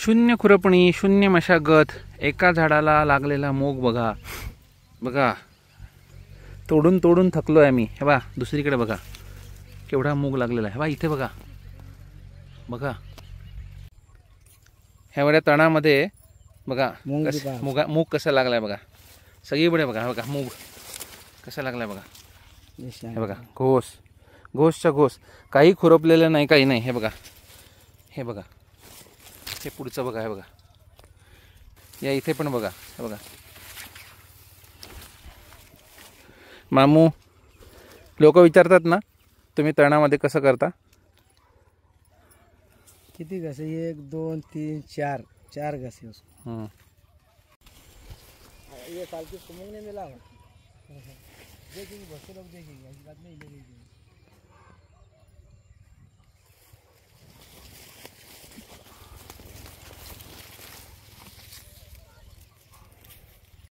शून्य खुरपणी, शून्य मशागत, एका झाडाला लागलेला मूग बघा. बघा तोडून तोडून थकलो आहे आम्ही. हे बघा दुसरीकडे बघा केवढा मूग लागलेला आहे. बघा इथे बघा. बघा ह्या वेळ्या तणामध्ये बघा मूग कसा लागलाय बघा. सगळीकडे बघा. बघा मूग कसा लागलाय बघा. हे बघा घोसच्या घोस. काही खुरपलेलं नाही, काही नाही. हे बघा, हे बघा, हे पुढचं बघा. हे बघा या इथे पण बघा. हे बघा मामू, लोक विचारतात ना तुम्ही तणामध्ये कसं करता. किती घासे? 1 2 3 4 4 घासे उसको. ये साल की मूंग नहीं मिला देखेंगे, बहुत से लोग देखेंगे, ऐसी बात नहीं लगेगी.